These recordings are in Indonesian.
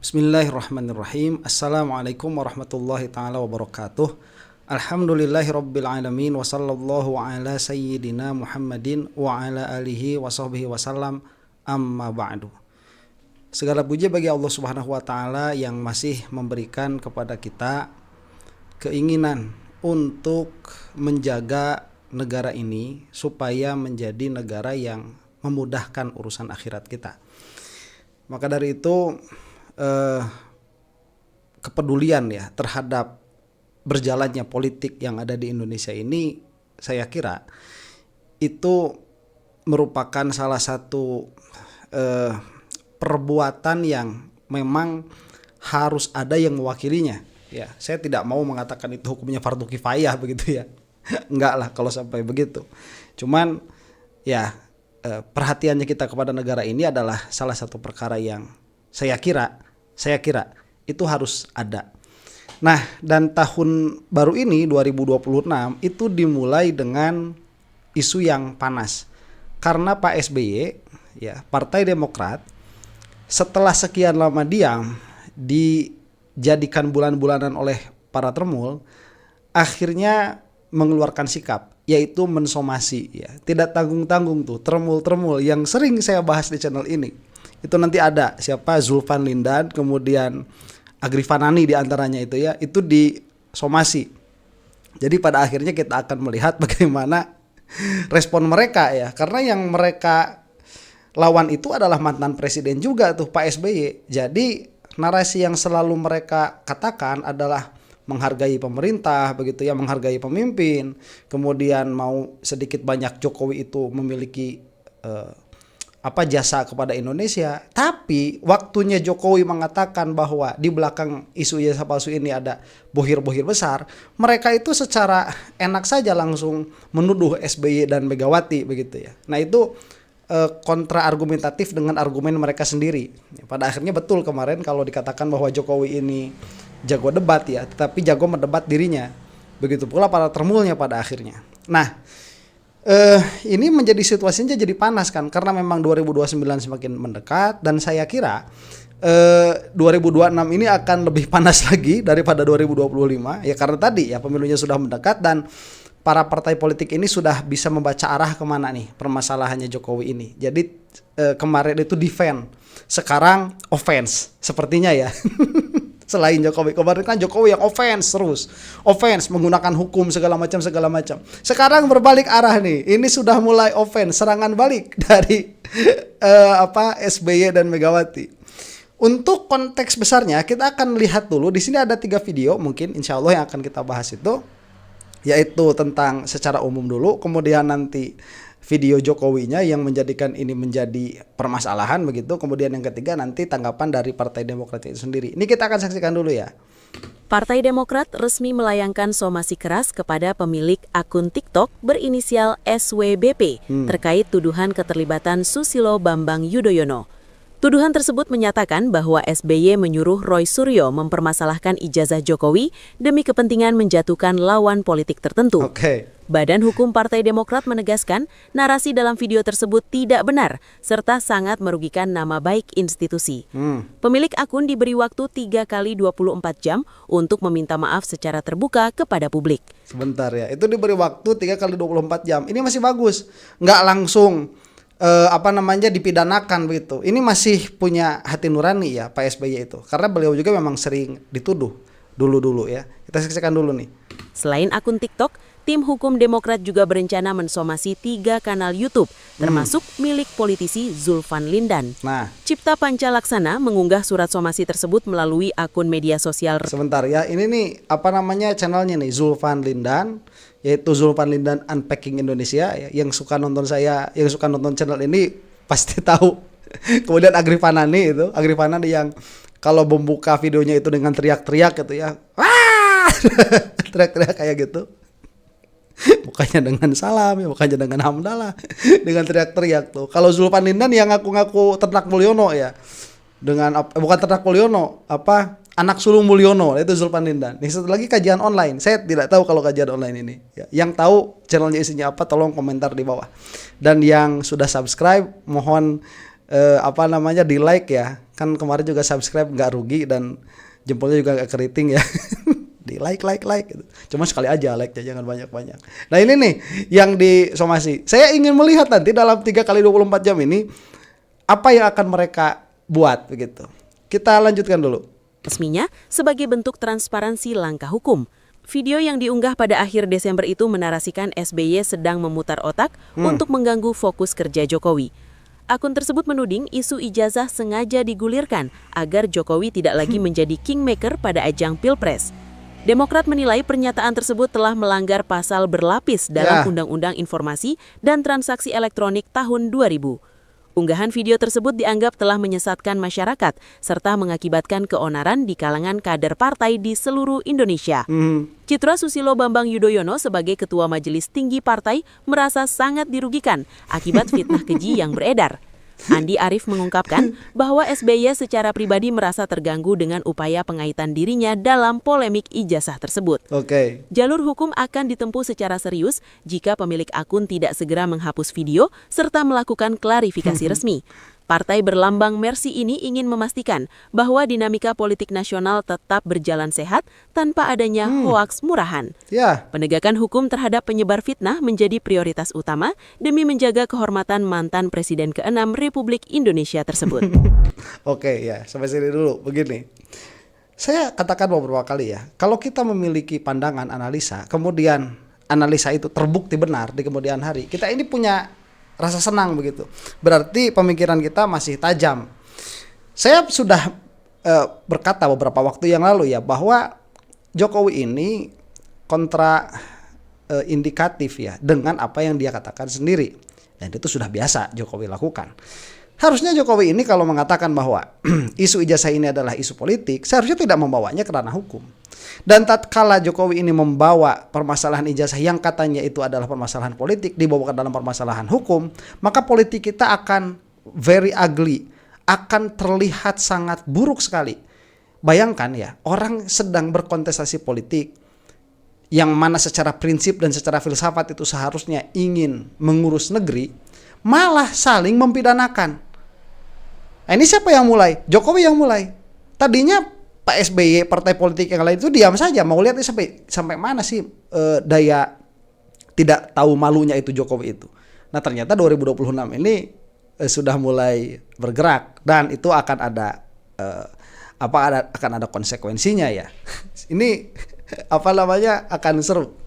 Bismillahirrahmanirrahim. Assalamualaikum warahmatullahi ta'ala wabarakatuh. Alhamdulillahirabbil alamin wa sallallahu ala sayyidina Muhammadin wa ala alihi wa sahbihi wasallam, amma ba'du. Segala puji bagi Allah Subhanahu wa taala yang masih memberikan kepada kita keinginan untuk menjaga negara ini supaya menjadi negara yang memudahkan urusan akhirat kita. Maka dari itu kepedulian ya terhadap berjalannya politik yang ada di Indonesia ini, saya kira itu merupakan salah satu perbuatan yang memang harus ada yang mewakilinya. Ya, saya tidak mau mengatakan itu hukumnya fardu kifayah begitu ya. Enggak lah kalau sampai begitu. Cuman ya perhatiannya kita kepada negara ini adalah salah satu perkara yang saya kira itu harus ada. Nah, dan tahun baru ini 2026 itu dimulai dengan isu yang panas. Karena Pak SBY ya, Partai Demokrat setelah sekian lama diam dijadikan bulan-bulanan oleh para termul, akhirnya mengeluarkan sikap, yaitu mensomasi ya. Tidak tanggung-tanggung tuh termul-termul yang sering saya bahas di channel ini. Itu nanti ada siapa, Zulfan Lindan, kemudian Agrifanani diantaranya itu ya, itu disomasi. Jadi pada akhirnya kita akan melihat bagaimana respon mereka ya, karena yang mereka lawan itu adalah mantan presiden juga tuh, Pak SBY. Jadi narasi yang selalu mereka katakan adalah menghargai pemerintah begitu ya, menghargai pemimpin, kemudian mau sedikit banyak Jokowi itu memiliki jasa kepada Indonesia. Tapi waktunya Jokowi mengatakan bahwa di belakang isu jasa palsu ini ada bohir-bohir besar, mereka itu secara enak saja langsung menuduh SBY dan Megawati begitu ya. Nah itu kontra argumentatif dengan argumen mereka sendiri. Pada akhirnya betul kemarin kalau dikatakan bahwa Jokowi ini jago debat ya, tetapi jago mendebat dirinya. Begitu pula para termulnya pada akhirnya. Nah, ini menjadi situasinya jadi panas kan, karena memang 2029 semakin mendekat, dan saya kira 2026 ini akan lebih panas lagi daripada 2025 ya, karena tadi ya pemilunya sudah mendekat dan para partai politik ini sudah bisa membaca arah kemana nih permasalahannya Jokowi ini. Jadi kemarin itu defend, sekarang offense sepertinya ya. Selain Jokowi, kemarin kan Jokowi yang offense terus, offense menggunakan hukum segala macam. Sekarang berbalik arah nih, ini sudah mulai offense, serangan balik dari SBY dan Megawati. Untuk konteks besarnya kita akan lihat dulu. Di sini ada 3 video mungkin insya Allah yang akan kita bahas itu, yaitu tentang secara umum dulu, kemudian nanti video Jokowinya yang menjadikan ini menjadi permasalahan begitu, kemudian yang ketiga nanti tanggapan dari Partai Demokrat itu sendiri. Ini kita akan saksikan dulu ya. Partai Demokrat resmi melayangkan somasi keras kepada pemilik akun TikTok berinisial SWBP terkait tuduhan keterlibatan Susilo Bambang Yudhoyono. Tuduhan tersebut menyatakan bahwa SBY menyuruh Roy Suryo mempermasalahkan ijazah Jokowi demi kepentingan menjatuhkan lawan politik tertentu. Badan Hukum Partai Demokrat menegaskan narasi dalam video tersebut tidak benar serta sangat merugikan nama baik institusi. Pemilik akun diberi waktu 3 kali 24 jam untuk meminta maaf secara terbuka kepada publik. Sebentar ya, itu diberi waktu 3 kali 24 jam. Ini masih bagus, nggak langsung dipidanakan begitu. Ini masih punya hati nurani ya Pak SBY itu, karena beliau juga memang sering dituduh dulu ya. Kita saksikan dulu nih. Selain akun TikTok, tim hukum Demokrat juga berencana mensomasi 3 kanal YouTube, termasuk milik politisi Zulfan Lindan. Nah, Cipta Pancalaksana mengunggah surat somasi tersebut melalui akun media sosial. Sebentar ya, ini nih channelnya nih, Zulfan Lindan, yaitu Zulfan Lindan Unpacking Indonesia ya. Yang suka nonton channel ini pasti tahu. Kemudian Agrifanani yang kalau membuka videonya itu dengan teriak-teriak gitu ya. Wah! Teriak-teriak kayak gitu. Bukannya dengan salam ya, bukannya dengan hamdalah, dengan teriak-teriak tuh. Kalau Zulfan Lindan yang ngaku-ngaku ternak Mulyono ya. Bukan ternak Mulyono, anak sulung Mulyono, itu Zulfan Lindan. Nih satu lagi kajian online. Saya tidak tahu kalau kajian online ini. Ya, yang tahu channelnya isinya apa, tolong komentar di bawah. Dan yang sudah subscribe, mohon di like ya. Kan kemarin juga subscribe nggak rugi dan jempolnya juga nggak keriting ya. Di like gitu. Cuma sekali aja like-nya, jangan banyak-banyak. Nah ini nih yang disomasi. Saya ingin melihat nanti dalam 3 kali 24 jam ini apa yang akan mereka buat begitu. Kita lanjutkan dulu. Resminya sebagai bentuk transparansi langkah hukum. Video yang diunggah pada akhir Desember itu menarasikan SBY sedang memutar otak untuk mengganggu fokus kerja Jokowi. Akun tersebut menuding isu ijazah sengaja digulirkan agar Jokowi tidak lagi menjadi kingmaker pada ajang Pilpres. Demokrat menilai pernyataan tersebut telah melanggar pasal berlapis dalam Undang-Undang Informasi dan Transaksi Elektronik tahun 2000. Unggahan video tersebut dianggap telah menyesatkan masyarakat serta mengakibatkan keonaran di kalangan kader partai di seluruh Indonesia. Citra Susilo Bambang Yudhoyono sebagai Ketua Majelis Tinggi Partai merasa sangat dirugikan akibat fitnah keji yang beredar. Andi Arief mengungkapkan bahwa SBY secara pribadi merasa terganggu dengan upaya pengaitan dirinya dalam polemik ijazah tersebut. Jalur hukum akan ditempuh secara serius jika pemilik akun tidak segera menghapus video serta melakukan klarifikasi resmi. Partai berlambang Mercy ini ingin memastikan bahwa dinamika politik nasional tetap berjalan sehat tanpa adanya hoaks murahan. Penegakan hukum terhadap penyebar fitnah menjadi prioritas utama demi menjaga kehormatan mantan Presiden ke-6 Republik Indonesia tersebut. Sampai sini dulu. Begini, saya katakan beberapa kali ya, kalau kita memiliki pandangan analisa, kemudian analisa itu terbukti benar di kemudian hari, kita ini punya rasa senang begitu. Berarti pemikiran kita masih tajam. Saya sudah berkata beberapa waktu yang lalu ya bahwa Jokowi ini kontra indikatif ya dengan apa yang dia katakan sendiri. Dan itu sudah biasa Jokowi lakukan. Harusnya Jokowi ini kalau mengatakan bahwa isu ijazah ini adalah isu politik, seharusnya tidak membawanya ke ranah hukum. Dan tatkala Jokowi ini membawa permasalahan ijazah yang katanya itu adalah permasalahan politik dibawa ke dalam permasalahan hukum, maka politik kita akan very ugly, akan terlihat sangat buruk sekali. Bayangkan ya, orang sedang berkontestasi politik yang mana secara prinsip dan secara filsafat itu seharusnya ingin mengurus negeri, malah saling mempidanakan. Nah, ini siapa yang mulai? Jokowi yang mulai. Tadinya Pak SBY, partai politik yang lain itu diam saja, mau lihat sampai mana sih daya tidak tahu malunya itu Jokowi itu. Nah ternyata 2026 ini sudah mulai bergerak dan itu akan ada akan ada konsekuensinya ya. Ini akan seru.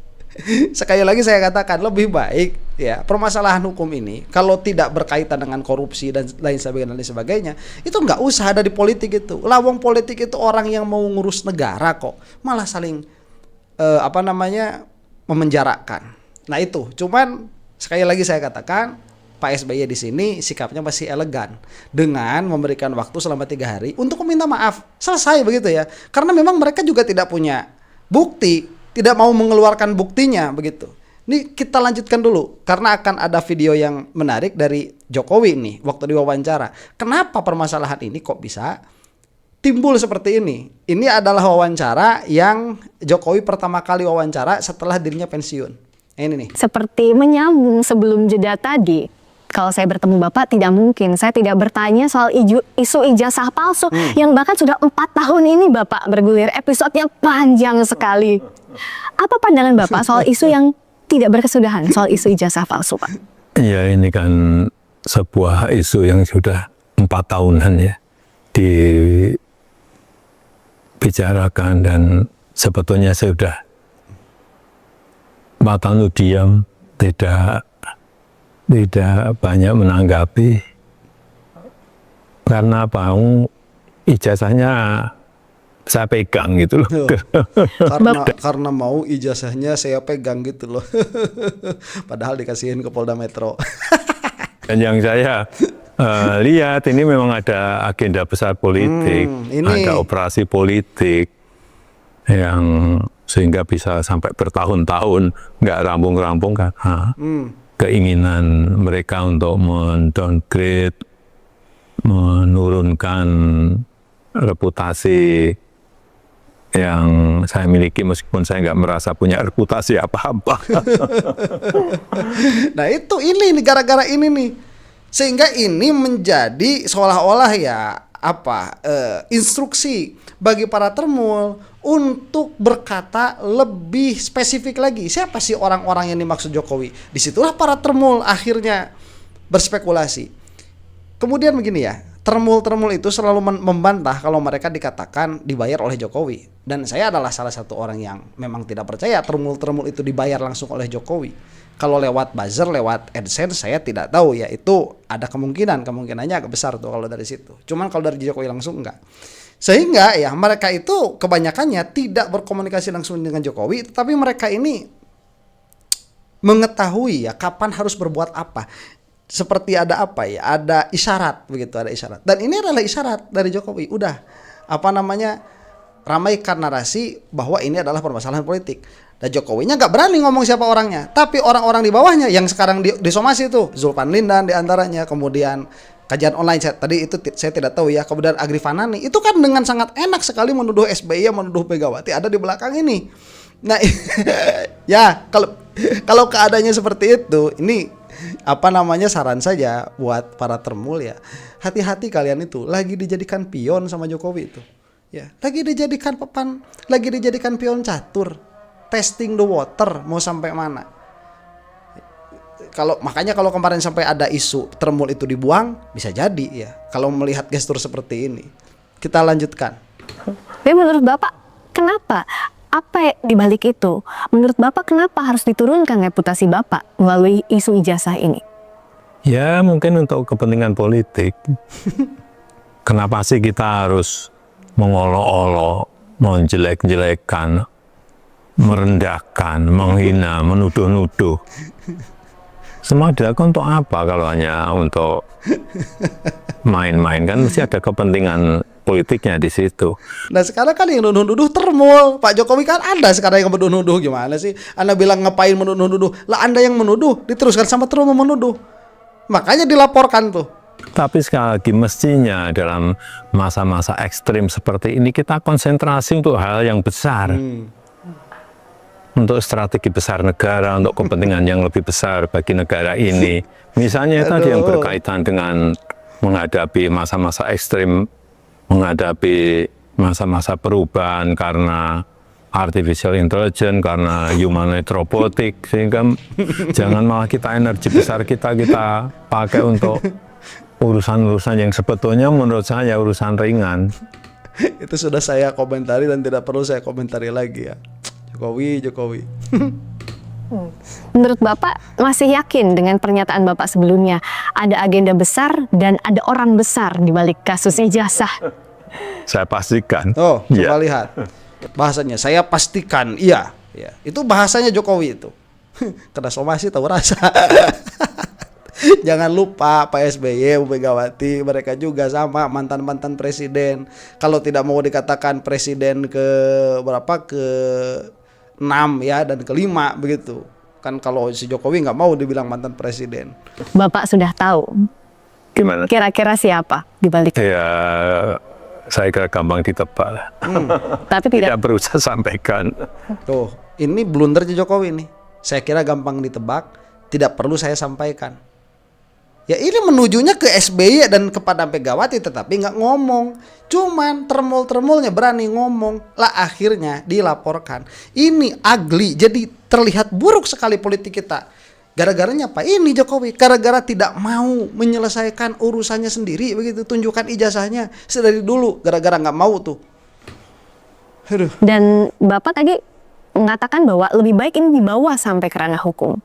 Sekali lagi saya katakan lebih baik ya permasalahan hukum ini kalau tidak berkaitan dengan korupsi dan lain sebagainya itu nggak usah ada di politik itu. Lawang politik itu orang yang mau ngurus negara kok malah saling memenjarakan. Nah itu cuman sekali lagi saya katakan Pak SBY di sini sikapnya masih elegan dengan memberikan waktu selama 3 hari untuk meminta maaf, selesai begitu ya, karena memang mereka juga tidak punya bukti, tidak mau mengeluarkan buktinya begitu. Ini kita lanjutkan dulu karena akan ada video yang menarik dari Jokowi nih waktu diwawancara. Kenapa permasalahan ini kok bisa timbul seperti ini? Ini adalah wawancara yang Jokowi pertama kali wawancara setelah dirinya pensiun. Ini nih. Seperti menyambung sebelum jeda tadi, kalau saya bertemu Bapak tidak mungkin saya tidak bertanya soal isu ijazah palsu yang bahkan sudah 4 tahun ini Bapak bergulir, episodenya panjang sekali. Apa pandangan Bapak soal isu yang tidak berkesudahan, soal isu ijazah palsu, Pak? Ya ini kan sebuah isu yang sudah 4 tahunan ya dibicarakan dan sebetulnya saya sudah 4 tahun itu diam, tidak banyak menanggapi karena apa? Ijazahnya saya pegang gitu loh. Karena mau ijazahnya saya pegang gitu loh. Padahal dikasihin ke Polda Metro. Dan yang saya lihat ini memang ada agenda besar politik, ada operasi politik yang sehingga bisa sampai bertahun-tahun nggak rampung-rampung karena keinginan mereka untuk mendowngrade, menurunkan reputasi yang saya miliki meskipun saya nggak merasa punya reputasi apa-apa. Nah ini gara-gara ini nih sehingga ini menjadi seolah-olah ya instruksi bagi para termul untuk berkata lebih spesifik lagi. Siapa sih orang-orang yang dimaksud Jokowi? Disitulah para termul akhirnya berspekulasi. Kemudian begini ya, termul-termul itu selalu membantah kalau mereka dikatakan dibayar oleh Jokowi. Dan saya adalah salah satu orang yang memang tidak percaya termul-termul itu dibayar langsung oleh Jokowi. Kalau lewat buzzer, lewat AdSense, saya tidak tahu ya, itu ada kemungkinannya agak besar tuh kalau dari situ. Cuman kalau dari Jokowi langsung enggak. Sehingga ya mereka itu kebanyakannya tidak berkomunikasi langsung dengan Jokowi, tetapi mereka ini mengetahui ya kapan harus berbuat apa. Seperti ada apa ya, ada isyarat begitu, ada isyarat. Dan ini adalah isyarat dari Jokowi. Udah ramaikan narasi bahwa ini adalah permasalahan politik. Dan Jokowinya nggak berani ngomong siapa orangnya, tapi orang-orang di bawahnya yang sekarang disomasi itu, Zulpan Lindan diantaranya, kemudian kajian online saya tidak tahu ya, kemudian Agri Fanani itu kan dengan sangat enak sekali menuduh SBY, menuduh Megawati ada di belakang ini. Nah, ya kalau keadaannya seperti itu, ini saran saja buat para termul ya, hati-hati kalian itu lagi dijadikan pion sama Jokowi itu, ya lagi dijadikan pion catur. Testing the water mau sampai mana? Makanya kalau kemarin sampai ada isu termul itu dibuang, bisa jadi ya. Kalau melihat gestur seperti ini, kita lanjutkan. Tapi menurut Bapak, kenapa? Apa di balik itu? Menurut Bapak kenapa harus diturunkan reputasi Bapak melalui isu ijazah ini? Ya mungkin untuk kepentingan politik. Kenapa sih kita harus mengolok-olok, menjelek-jelekan, merendahkan, menghina, menuduh-nuduh? Semua dilakukan untuk apa kalau hanya untuk main-main? Kan mesti ada kepentingan politiknya di situ. Nah sekarang kan yang nuduh-nuduh termul. Pak Jokowi kan Anda sekarang yang menuduh-nuduh, gimana sih? Anda bilang ngapain menuduh-nuduh? Lah Anda yang menuduh, diteruskan sama termul menuduh. Makanya dilaporkan tuh. Tapi sekali lagi mestinya dalam masa-masa ekstrim seperti ini kita konsentrasi untuk hal yang besar. Untuk strategi besar negara, untuk kepentingan yang lebih besar bagi negara ini. Misalnya tadi yang berkaitan dengan menghadapi masa-masa ekstrim, menghadapi masa-masa perubahan karena artificial intelligence, karena humanoid robotik, sehingga jangan malah energi besar kita pakai untuk urusan-urusan yang sebetulnya menurut saya urusan ringan. Itu sudah saya komentari dan tidak perlu saya komentari lagi ya. Jokowi. Menurut Bapak masih yakin dengan pernyataan Bapak sebelumnya ada agenda besar dan ada orang besar di balik kasus ijazah? Saya pastikan. Coba lihat bahasanya. Saya pastikan, iya. Itu bahasanya Jokowi itu. Kena somasi tahu rasa. Jangan lupa Pak SBY, Bu Megawati, mereka juga sama mantan-mantan presiden. Kalau tidak mau dikatakan presiden ke-6 ya dan ke-5 begitu. Kan kalau si Jokowi nggak mau dibilang mantan presiden. Bapak sudah tahu. Gimana? Kira-kira siapa di balik? Ya, saya kira gampang ditebak. Tapi tidak perlu saya sampaikan. Tuh, ini blundernya Jokowi nih. Saya kira gampang ditebak, tidak perlu saya sampaikan. Ya ini menujunya ke SBY dan kepada Megawati, tetapi nggak ngomong. Cuman termul-termulnya berani ngomong. Lah akhirnya dilaporkan. Ini ugly, jadi terlihat buruk sekali politik kita. Gara-garanya apa? Ini Jokowi. Gara-gara tidak mau menyelesaikan urusannya sendiri begitu. Tunjukkan ijazahnya sedari dulu. Gara-gara nggak mau tuh. Aduh. Dan Bapak tadi mengatakan bahwa lebih baik ini dibawa sampai ke ranah hukum.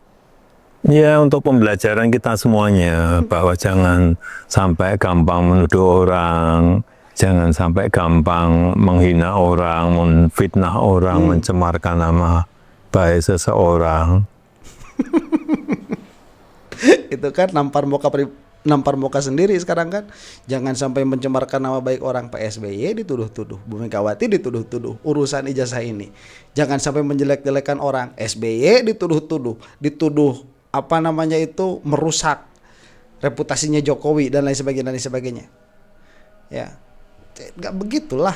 Ya untuk pembelajaran kita semuanya bahwa jangan sampai gampang menuduh orang, jangan sampai gampang menghina orang, menfitnah orang, mencemarkan nama baik seseorang. Itu kan nampar muka sendiri sekarang kan. Jangan sampai mencemarkan nama baik orang. Pak SBY dituduh-tuduh, Bu Megawati dituduh-tuduh urusan ijazah ini. Jangan sampai menjelek-jelekan orang. SBY dituduh merusak reputasinya Jokowi dan lain sebagainya. Ya, nggak begitulah.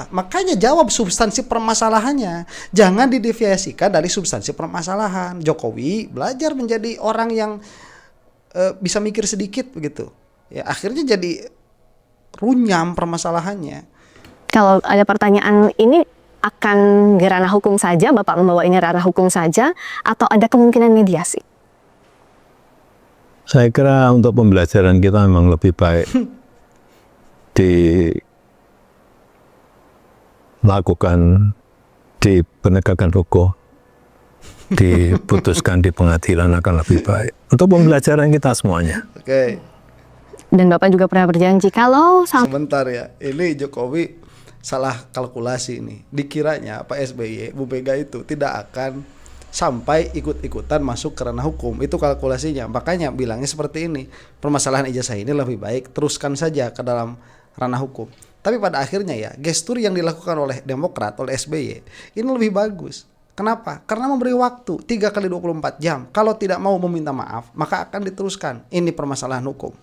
Makanya jawab substansi permasalahannya. Jangan dideviasikan dari substansi permasalahan. Jokowi belajar menjadi orang yang bisa mikir sedikit begitu. Ya, akhirnya jadi runyam permasalahannya. Kalau ada pertanyaan ini akan ke ranah hukum saja, Bapak membawa ini ranah hukum saja, atau ada kemungkinan mediasi? Saya kira untuk pembelajaran kita memang lebih baik dilakukan di penegakan hukum, diputuskan di pengadilan akan lebih baik. Untuk pembelajaran kita semuanya. Oke. Dan Bapak juga pernah berjanji kalau Sebentar ya, ini Jokowi salah kalkulasi ini. Dikiranya Pak SBY, Bu Mega itu tidak akan sampai ikut-ikutan masuk ke ranah hukum. Itu kalkulasinya. Makanya bilangnya seperti ini. Permasalahan ijazah ini lebih baik teruskan saja ke dalam ranah hukum. Tapi pada akhirnya ya, gestur yang dilakukan oleh Demokrat, oleh SBY ini lebih bagus. Kenapa? Karena memberi waktu 3 kali 24 jam. Kalau tidak mau meminta maaf, maka akan diteruskan. Ini permasalahan hukum.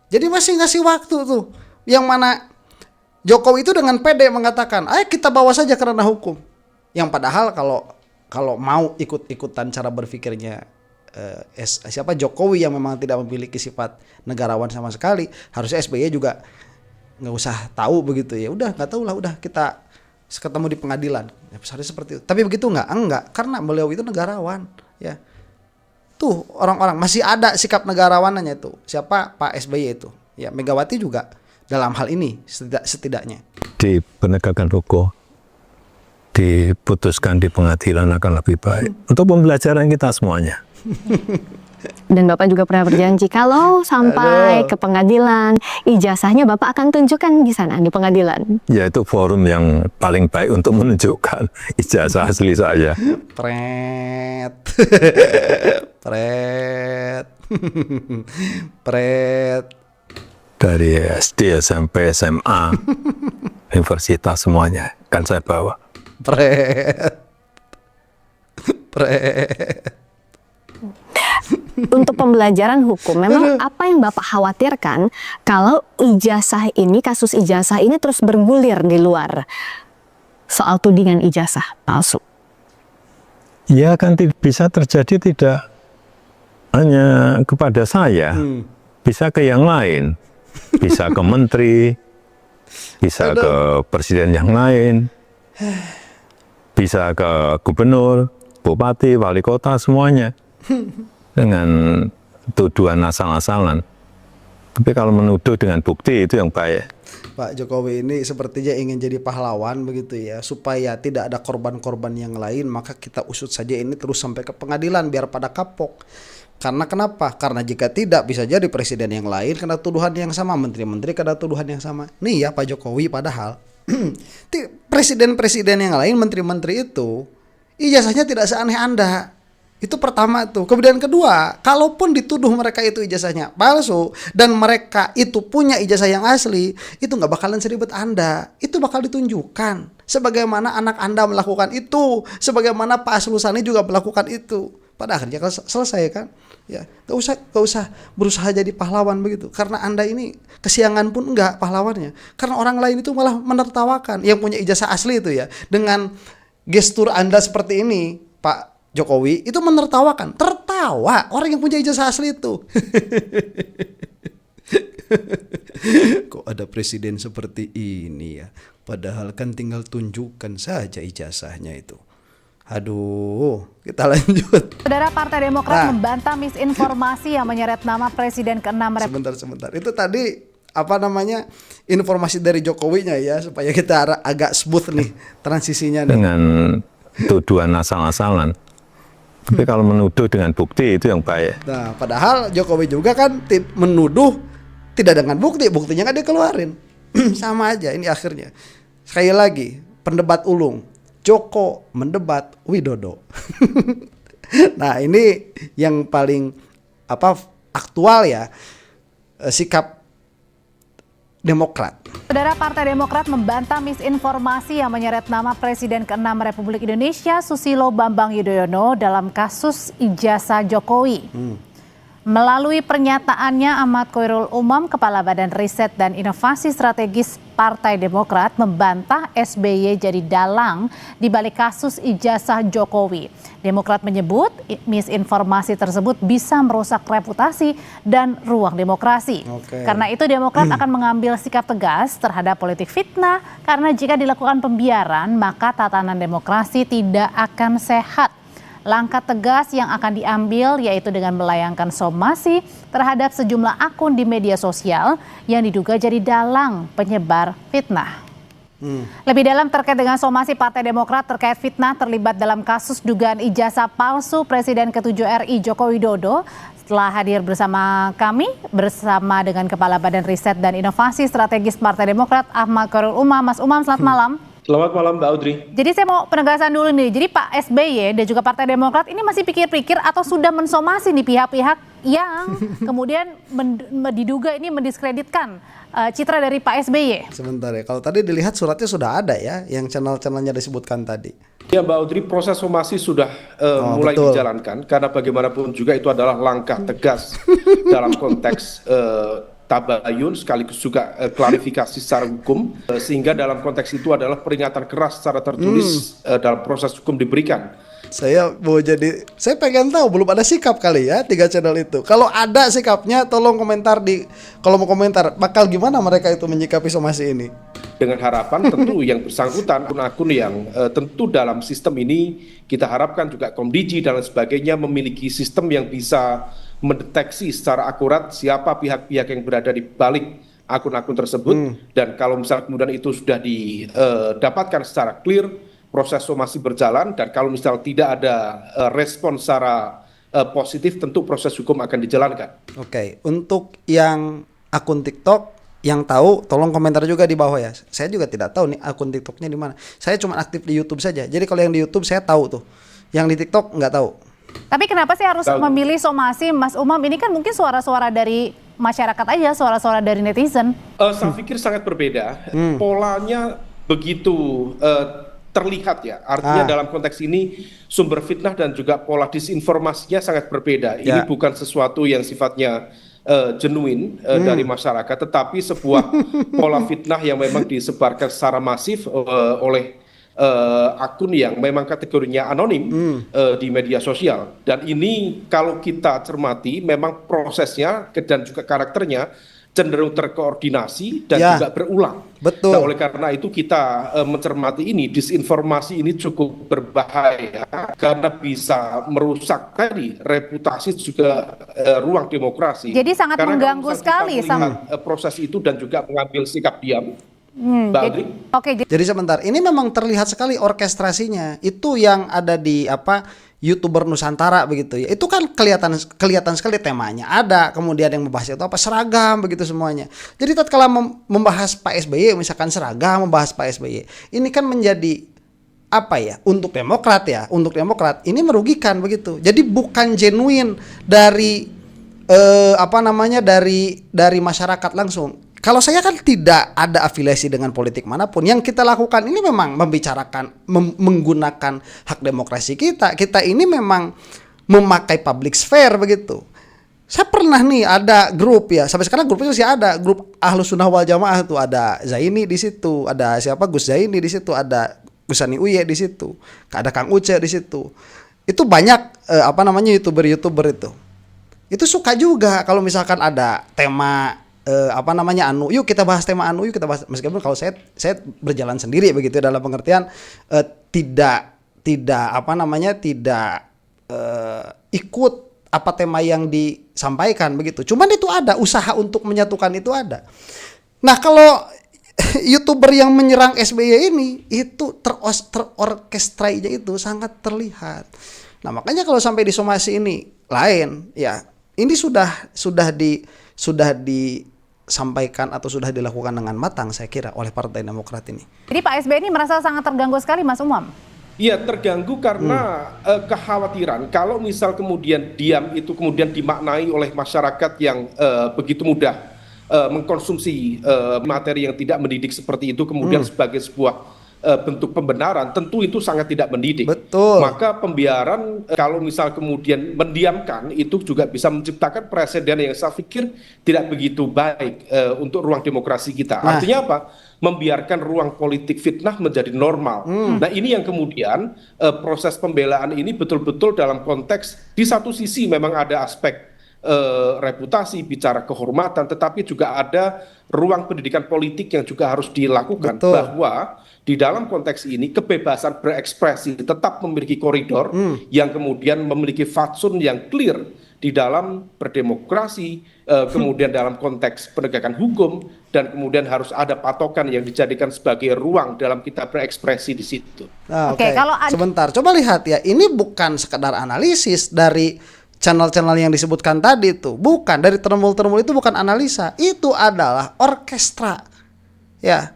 Jadi masih ngasih waktu tuh. Yang mana Jokowi itu dengan pede mengatakan, ayo kita bawa saja ke ranah hukum. Yang padahal kalau mau ikut-ikutan cara berpikirnya siapa Jokowi yang memang tidak memiliki sifat negarawan sama sekali, harusnya SBY juga nggak usah tahu begitu ya. Udah nggak tahu lah, udah kita ketemu di pengadilan. Ya, harusnya seperti itu. Tapi begitu enggak, karena beliau itu negarawan, ya. Tuh orang-orang masih ada sikap negarawanannya itu. Siapa? Pak SBY itu. Ya, Megawati juga dalam hal ini setidaknya. Di penegakan hukum, diputuskan di pengadilan akan lebih baik. Untuk pembelajaran kita semuanya. dan Bapak juga pernah berjanji kalau sampai ke pengadilan, ijazahnya Bapak akan tunjukkan di sana di pengadilan. Yaitu forum yang paling baik untuk menunjukkan ijazah asli saya. Pret. Pret. Pret. Dari SD, SMP, SMA, universitas semuanya kan saya bawa. Pret. Pret. Untuk pembelajaran hukum, memang apa yang Bapak khawatirkan kalau ijazah ini, kasus ijazah ini terus bergulir di luar soal tudingan ijazah palsu? Ya kan bisa terjadi tidak hanya kepada saya, bisa ke yang lain, bisa ke menteri, bisa ke presiden yang lain, bisa ke gubernur, bupati, wali kota, semuanya. Dengan tuduhan asal-asalan. Tapi kalau menuduh dengan bukti itu yang baik. Pak Jokowi ini sepertinya ingin jadi pahlawan begitu ya, supaya tidak ada korban-korban yang lain, maka kita usut saja ini terus sampai ke pengadilan biar pada kapok. Karena kenapa? Karena jika tidak bisa jadi presiden yang lain kena tuduhan yang sama, menteri-menteri kena tuduhan yang sama. Nih ya Pak Jokowi, padahal presiden-presiden yang lain, menteri-menteri itu ijazahnya tidak seaneh Anda. Itu pertama tuh. Kemudian kedua, kalaupun dituduh mereka itu ijazahnya palsu dan mereka itu punya ijazah yang asli, itu nggak bakalan seribet Anda. Itu bakal ditunjukkan sebagaimana anak Anda melakukan itu, sebagaimana Pak Aslusani juga melakukan itu. Pada akhirnya kalau selesai kan, ya gak usah berusaha jadi pahlawan begitu. Karena Anda ini kesiangan pun enggak pahlawannya. Karena orang lain itu malah menertawakan yang punya ijazah asli itu ya. Dengan gestur Anda seperti ini, Pak Jokowi itu menertawakan, tertawa orang yang punya ijazah asli itu. Kok ada presiden seperti ini ya? Padahal kan tinggal tunjukkan saja ijazahnya itu. Aduh, kita lanjut. Saudara, Partai Demokrat membantah misinformasi yang menyeret nama Presiden ke-6 Sebentar. Itu tadi apa namanya? Informasi dari Jokowinya ya, supaya kita agak smooth nih transisinya nih. Dengan tuduhan asal-asalan. Tapi kalau menuduh dengan bukti itu yang baik. Nah, padahal Jokowi juga kan menuduh tidak dengan bukti, buktinya kan dia keluarin. Sama aja ini akhirnya. Sekali lagi, pendebat ulung, Joko mendebat Widodo. Nah, ini yang paling aktual ya, sikap Demokrat. Saudara, Partai Demokrat membantah misinformasi yang menyeret nama Presiden ke-6 Republik Indonesia Susilo Bambang Yudhoyono dalam kasus ijazah Jokowi. Melalui pernyataannya, Ahmad Khoirul Umam, Kepala Badan Riset dan Inovasi Strategis Partai Demokrat, membantah SBY jadi dalang di balik kasus ijazah Jokowi. Demokrat menyebut misinformasi tersebut bisa merusak reputasi dan ruang demokrasi. Karena itu Demokrat akan mengambil sikap tegas terhadap politik fitnah, karena jika dilakukan pembiaran maka tatanan demokrasi tidak akan sehat. Langkah tegas yang akan diambil yaitu dengan melayangkan somasi terhadap sejumlah akun di media sosial yang diduga jadi dalang penyebar fitnah. Lebih dalam terkait dengan somasi Partai Demokrat terkait fitnah terlibat dalam kasus dugaan ijazah palsu Presiden ke-7 RI Joko Widodo, setelah hadir bersama kami, bersama dengan Kepala Badan Riset dan Inovasi Strategis Partai Demokrat, Ahmad Khoirul Umam. Mas Umam, selamat malam. Selamat malam Mbak Audrey. Jadi saya mau penegasan dulu nih, jadi Pak SBY dan juga Partai Demokrat ini masih pikir-pikir atau sudah mensomasi nih pihak-pihak yang kemudian diduga ini mendiskreditkan citra dari Pak SBY? Sebentar ya, kalau tadi dilihat suratnya sudah ada ya, yang channel-channelnya disebutkan tadi. Ya Mbak Audrey, proses somasi sudah mulai dijalankan, karena bagaimanapun juga itu adalah langkah tegas dalam konteks tabayun sekaligus juga klarifikasi secara hukum, sehingga dalam konteks itu adalah peringatan keras secara tertulis dalam proses hukum diberikan. Saya pengen tahu, belum ada sikap kali ya 3 channel itu. Kalau ada sikapnya tolong komentar kalau mau komentar, bakal gimana mereka itu menyikapi somasi ini. Dengan harapan tentu yang bersangkutan akun-akun yang tentu dalam sistem ini kita harapkan juga Komdiji dan lain sebagainya memiliki sistem yang bisa mendeteksi secara akurat siapa pihak-pihak yang berada di balik akun-akun tersebut, dan kalau misalnya kemudian itu sudah didapatkan secara clear, proses somasi berjalan, dan kalau misal tidak ada respon secara positif, tentu proses hukum akan dijalankan. Oke, untuk yang akun TikTok yang tahu tolong komentar juga di bawah ya. Saya juga tidak tahu nih akun TikToknya di mana. Saya cuma aktif di YouTube saja. Jadi kalau yang di YouTube saya tahu tuh. Yang di TikTok nggak tahu. Tapi kenapa sih harus memilih somasi, Mas Umam? Ini kan mungkin suara-suara dari masyarakat aja, suara-suara dari netizen. Saya pikir sangat berbeda. Polanya begitu terlihat ya. Artinya dalam konteks ini sumber fitnah dan juga pola disinformasinya sangat berbeda. Ini bukan sesuatu yang sifatnya genuine dari masyarakat, tetapi sebuah pola fitnah yang memang disebarkan secara masif oleh akun yang memang kategorinya anonim di media sosial. Dan ini kalau kita cermati memang prosesnya dan juga karakternya cenderung terkoordinasi dan juga berulang. Betul. Nah, oleh karena itu kita mencermati ini, disinformasi ini cukup berbahaya karena bisa merusak tadi reputasi juga ruang demokrasi. Jadi sangat karena mengganggu sekali proses itu dan juga mengambil sikap diam. Jadi sebentar, ini memang terlihat sekali orkestrasinya. Itu yang ada di YouTuber Nusantara begitu ya. Itu kan kelihatan sekali temanya. Ada kemudian yang membahas itu seragam begitu semuanya. Jadi tatkala membahas Pak SBY misalkan seragam, membahas Pak SBY. Ini kan menjadi untuk Demokrat ya. Untuk Demokrat ini merugikan begitu. Jadi bukan genuine dari dari masyarakat langsung. Kalau saya kan tidak ada afiliasi dengan politik manapun. Yang kita lakukan ini memang membicarakan, menggunakan hak demokrasi kita. Kita ini memang memakai public sphere begitu. Saya pernah nih ada grup ya, sampai sekarang grupnya masih ada, grup Ahlus Sunnah Wal Jamaah tuh, ada Zaini di situ, ada Gus Zaini di situ, ada Gus Ani Uye di situ, ada Kang Uce di situ. Itu banyak YouTuber itu. Itu suka juga kalau misalkan ada tema yuk kita bahas tema yuk kita bahas, meskipun kalau saya berjalan sendiri begitu dalam pengertian tidak ikut tema yang disampaikan begitu. Cuman itu ada usaha untuk menyatukan, itu ada. Nah, kalau YouTuber yang menyerang SBY ini itu terorkestrainya itu sangat terlihat. Nah, makanya kalau sampai disomasi ini lain ya, ini sudah disampaikan atau sudah dilakukan dengan matang saya kira oleh Partai Demokrat ini. Jadi Pak SBY ini merasa sangat terganggu sekali, Mas Umam? Iya, terganggu karena kekhawatiran kalau misal kemudian diam itu kemudian dimaknai oleh masyarakat yang begitu mudah mengkonsumsi materi yang tidak mendidik seperti itu kemudian sebagai sebuah bentuk pembenaran, tentu itu sangat tidak mendidik. Betul. Maka pembiaran kalau misal kemudian mendiamkan itu juga bisa menciptakan presiden yang saya pikir tidak begitu baik untuk ruang demokrasi kita. Artinya apa? Membiarkan ruang politik fitnah menjadi normal. Nah, ini yang kemudian proses pembelaan ini betul-betul dalam konteks di satu sisi memang ada aspek reputasi, bicara kehormatan, tetapi juga ada ruang pendidikan politik yang juga harus dilakukan. Betul. Bahwa di dalam konteks ini kebebasan berekspresi tetap memiliki koridor yang kemudian memiliki fatsun yang clear di dalam berdemokrasi, kemudian dalam konteks penegakan hukum, dan kemudian harus ada patokan yang dijadikan sebagai ruang dalam kita berekspresi di situ. Nah, Oke, kalau sebentar, coba lihat ya, ini bukan sekedar analisis dari channel-channel yang disebutkan tadi itu, bukan dari termul-termul itu, bukan analisa, itu adalah orkestra. Ya,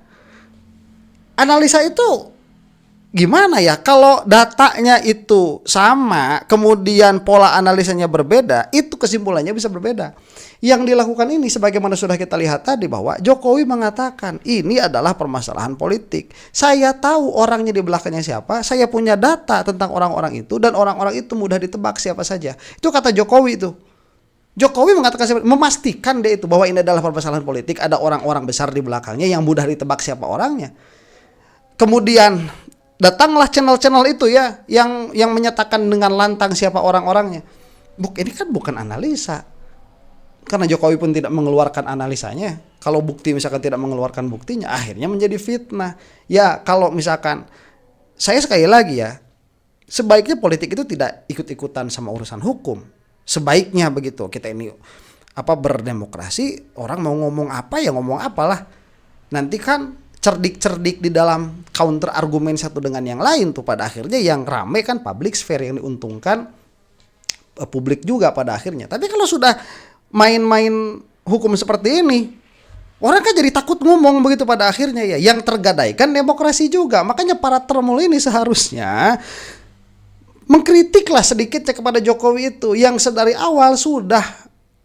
analisa itu gimana ya? Kalau datanya itu sama, kemudian pola analisanya berbeda, itu kesimpulannya bisa berbeda. Yang dilakukan ini sebagaimana sudah kita lihat tadi, bahwa Jokowi mengatakan ini adalah permasalahan politik. Saya tahu orangnya di belakangnya siapa, saya punya data tentang orang-orang itu, dan orang-orang itu mudah ditebak siapa saja. Itu kata Jokowi itu. Jokowi mengatakan, memastikan dia itu bahwa ini adalah permasalahan politik, ada orang-orang besar di belakangnya yang mudah ditebak siapa orangnya. Kemudian datanglah channel-channel itu ya yang menyatakan dengan lantang siapa orang-orangnya. Ini kan bukan analisa. Karena Jokowi pun tidak mengeluarkan analisanya. Kalau bukti misalkan tidak mengeluarkan buktinya, akhirnya menjadi fitnah. Ya, kalau misalkan saya sekali lagi ya, sebaiknya politik itu tidak ikut-ikutan sama urusan hukum. Sebaiknya begitu. Kita ini berdemokrasi, orang mau ngomong apa ya ngomong apalah. Nanti kan cerdik-cerdik di dalam counter argumen satu dengan yang lain tuh, pada akhirnya yang rame kan public sphere, yang diuntungkan publik juga pada akhirnya. Tapi kalau sudah main-main hukum seperti ini, orang kan jadi takut ngomong begitu pada akhirnya ya. Yang tergadaikan demokrasi juga. Makanya para termul ini seharusnya mengkritiklah sedikitnya kepada Jokowi itu, yang sedari awal sudah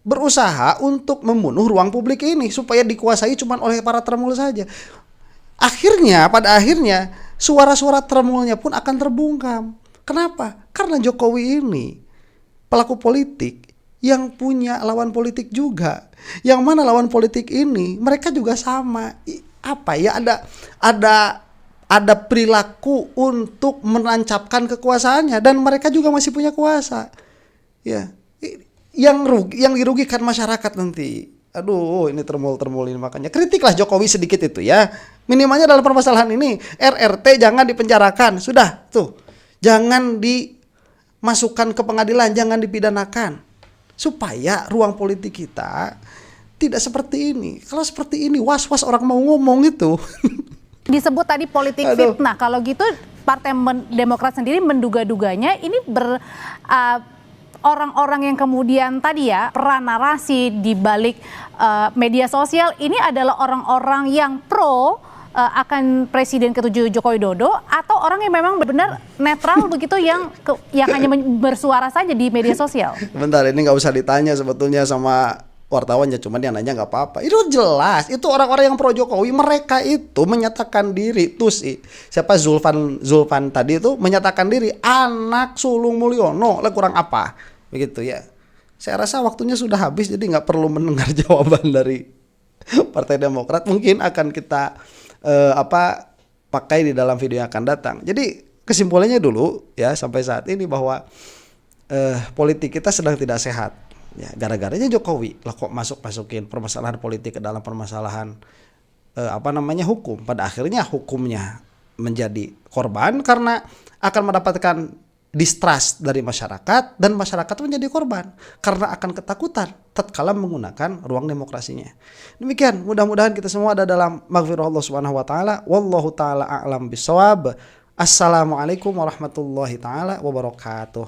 berusaha untuk membunuh ruang publik ini supaya dikuasai cuma oleh para termul saja. Pada akhirnya suara-suara termulnya pun akan terbungkam. Kenapa? Karena Jokowi ini pelaku politik yang punya lawan politik juga. Yang mana lawan politik ini mereka juga sama. Ada perilaku untuk menancapkan kekuasaannya, dan mereka juga masih punya kuasa. Ya. Yang dirugikan masyarakat nanti. Aduh, ini termul ini, makanya kritiklah Jokowi sedikit itu ya. Minimalnya dalam permasalahan ini, RRT jangan dipenjarakan. Sudah, tuh. Jangan dimasukkan ke pengadilan, jangan dipidanakan. Supaya ruang politik kita tidak seperti ini. Kalau seperti ini, was-was orang mau ngomong itu. disebut tadi politik fitnah. Kalau gitu Partai Demokrat sendiri menduga-duganya ini orang-orang yang kemudian tadi ya peran narasi di balik media sosial ini adalah orang-orang yang pro akan Presiden ke-7 Joko Widodo, atau orang yang memang benar netral begitu yang hanya bersuara saja di media sosial? Bentar, ini nggak usah ditanya sebetulnya sama wartawan ya, cuman dia nanya nggak apa-apa. Itu jelas, itu orang-orang yang pro Jokowi, mereka itu menyatakan diri tuh siapa Zulfan tadi itu menyatakan diri anak sulung Mulyono, lah kurang apa begitu ya. Saya rasa waktunya sudah habis, jadi nggak perlu mendengar jawaban dari Partai Demokrat. Mungkin akan kita pakai di dalam video yang akan datang. Jadi kesimpulannya dulu ya sampai saat ini bahwa politik kita sedang tidak sehat. Ya, gara-garanya Jokowi lah kok masukin permasalahan politik ke dalam permasalahan hukum. Pada akhirnya hukumnya menjadi korban karena akan mendapatkan distrust dari masyarakat, dan masyarakat menjadi korban karena akan ketakutan tatkala menggunakan ruang demokrasinya. Demikian, mudah-mudahan kita semua ada dalam maghfirah Allah Subhanahu wa taala. Wallahu taala a'lam bishawab. Assalamualaikum warahmatullahi taala wabarakatuh.